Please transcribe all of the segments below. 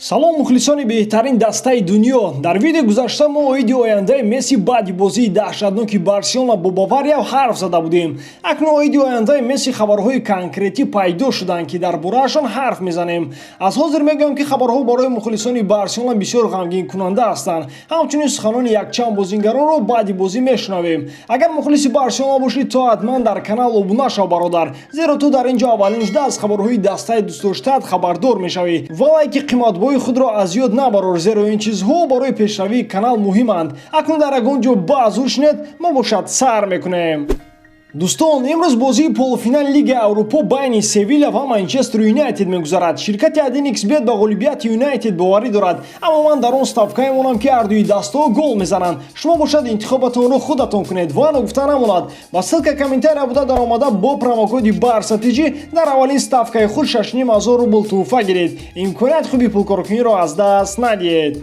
салом мухлисони беҳтарин дастаи дунё. Дар видеои гузашта мо оиди ояндаи Месси баъди бозии даҳшатноки Барселона бо Бавария ҳарф зада будем. Акнун оиди ояндаи Месси хабарҳои конкретӣ пайдо шуданд ки дар бораашон ҳарф мезанем. Аз ҳозир мегӯям ки хабарҳо барои мухлисони Барселона бисёр ғамгинкунанда ҳастанд. Ҳамчунин суханони якчанд бозингаронро баъди бозӣ мешунавем. Агар мухлиси Барселона бошӣ, то ҳатман дар канал обуна шав бародар, зеро ту дар ин ҷо аввалин шуда аз хабарҳои дастаи дӯстдоштаат хабардор мешавӣ. Валайки қиматбои худро аз ёд набарор, зеро ин чизҳо барои пешравии канал муҳиманд. Акнун дар ягон ҷо баъз ушнед, мо бошад сар мекунем. Дӯстон, имрӯз бозии полуфинали Лигаи Аврупо байни Севилля ва Манчестер Юнайтед мегузарад. Ширкати 1xbet ба ғолибияти Юнайтед боварӣ дорад, аммо ман дар он ставка мемонам ки ҳардуи дастҳо гол мезананд. Шумо бошад интихоботонро худатон кунед. Вано гуфта намонад. Ба ссилка коментария буда даромада бо промокоди БАРСАТИЖИ дар аввалин ставкаи худ 6500 рубл туҳфа гиред. Имконият хуби пулкоркуниро аз даст надиҳед.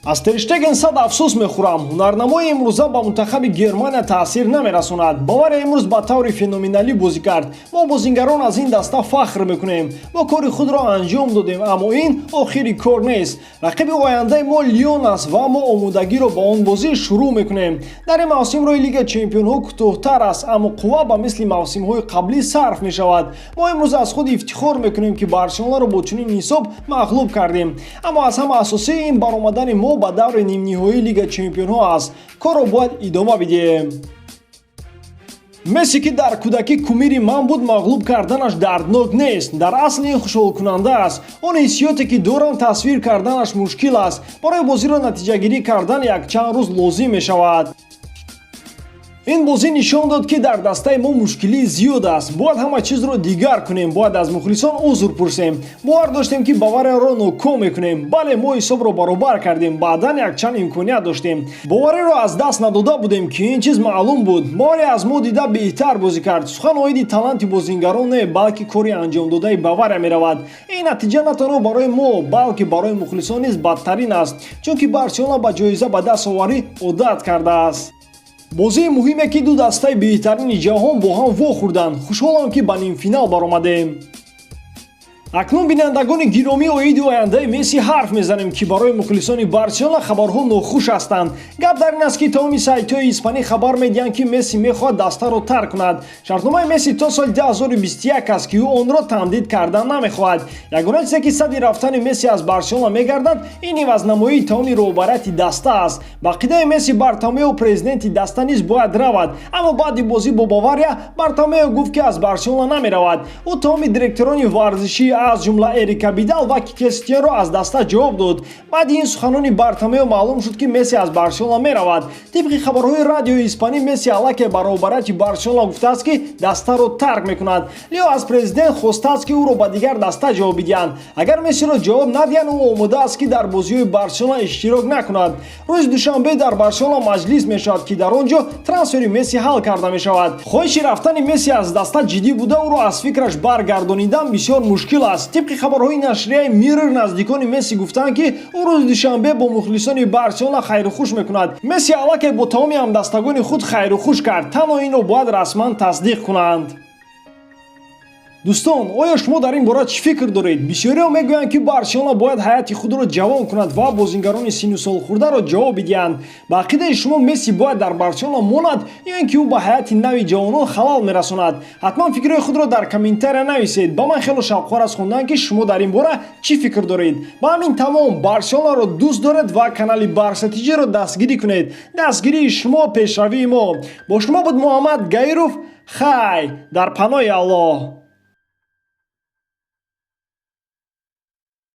аз Тер Штеген сад афсӯс мехӯрам. Ҳунарнамои имрӯза ба мунтахаби Германия таъсир намерасонад. Бавария имрӯз ба таври феноменалӣ бозӣ кард. Мо бозингарон аз ин даста фахр мекунем. Мо кори худро анҷом додем, аммо ин охири кор нест. Рақиби ояндаи мо Лион аст ва мо омодагиро ба он бозӣ шурӯъ мекунем. Дар ин мавсим рои Лига Чемпионҳо кӯтоҳтар аст, аммо қувва ба мисли мавсимҳои қаблӣ сарф мешавад. Мо имрӯз аз худ ифтихор мекунем ки Барселонаро бо чунин ҳисоб мағлуб кардем. Аммо аз ҳама асосии ин баромадани мо ба даври нимниҳоии Лига Чемпионҳо аст. Корро бояд идома бидиҳем. Месси ки дар кӯдакӣ кумири ман буд, мағлуб карданаш дарднок нест. Дар асл ин хушҳолкунанда аст. Он ҳиссиёте ки дорам тасвир карданаш мушкил аст. Барои бозиро натиҷагирӣ кардан якчанд рӯз лозим мешавад. ин бозӣ нишон дод ки дар дастаи мо мушкилии зиёд аст. Бояд ҳама чизро дигар кунем. Бояд аз мухлисон узр пурсем. Бовар доштем ки Баварияро ноком мекунем. Бале, мо ҳисобро баробар кардем. Баъдан якчанд имконият доштем. Бовариро аз даст надода будем ки ин чиз маълум буд. Бавария аз мо дида беҳтар бозӣ кард. Сухан оиди таланти бозингарон не, балки кори анҷомдодаи Бавария меравад. Ин натиҷа на танҳо барои мо, балки барои мухлисон низ бадтарин аст, чунки Барселона ба ҷоиза ба дастоварӣ одат кардааст. бозии муҳиме ки ду дастаи беҳтарини ҷаҳон бо ҳам вохӯрданд. Хушҳолам ки ба нимфинал баромадем. акнун бинандагони гиромӣ, оиди ояндаи Месси ҳарф мезанем ки барои мухлисони Барселона хабарҳо нохуш ҳастанд. Гап дар ин аст ки тамоми сайтҳои испанӣ хабар медиҳанд ки Месси мехоҳад дастаро тарк кунад. Шартномаи Месси то соли 2021 аст ки ӯ онро тамдид кардан намехоҳад. Ягона чизе ки сади рафтани Месси аз Барселона мегардад, ин ивазнамоии тамоми роҳбарияти даста аст. Ба ақидаи Месси, Бартомео президенти даста низ бояд равад, аммо баъди бозӣ бо Бавария Бартомео гуфт ки аз Барселона намеравад. Ӯ тамоми директорони варзишӣ аз ҷумла Эрика Бидал ва Кристианро аз даста ҷавоб дод. Баъди ин суханони Бартомео маълум шуд ки Месси аз Барселона меравад. Тибқи хабарҳои радиои испанӣ, Месси аллакай ба роҳбарияти Барселона гуфтааст ки дастаро тарк мекунад. Лео аз президент хостааст ки ӯро ба дигар даста ҷавоб бидиҳанд. Агар Мессиро ҷавоб надиҳанд, ӯ омода аст ки дар бозиҳои Барселона иштирок накунад. Рӯзи душанбе дар Барселона маҷлис мешавад ки дар он ҷо трансфери Месси ҳал карда мешавад. хоҳиши рафтани Месси аз даста ҷиддӣ буда, ӯро аз фикраш баргардонидан бисёр мушкил аст. Тибқи хабарҳои нашрияи Mirror, наздикони Месси гуфтанд ки ӯ рӯзи душанбе бо мухлисони Барселона хайрухуш мекунад. Месси аллакай бо тамоми ҳамдастагони худ хайрухуш кард. Танҳо инро бояд расман тасдиқ кунанд. дӯстон, оё шумо дар ин бора чӣ фикр доред? Бисёриҳо мегӯянд ки Барселона бояд ҳайати худро ҷавон кунад ва бозингарони синну солхӯрдаро ҷавоб бидиҳанд. Ба ақидаи шумо Месси бояд дар Барселона монад ё ин ки ӯ ба ҳайати нави ҷавонон халал мерасонад? Ҳатман фикрҳои худро дар комментария нависед. Ба ман хело шавқовар аст хондан ки шумо дар ин бора чӣ фикр доред. Ба ҳамин тамом, Барселонаро дӯст доред ва канали Барсатиҷиро дастгирӣ кунед. Дастгирии шумо, пешравии мо. Бо шумо буд Муҳаммад Гаиров. Хай дар паноҳи Аллоҳ.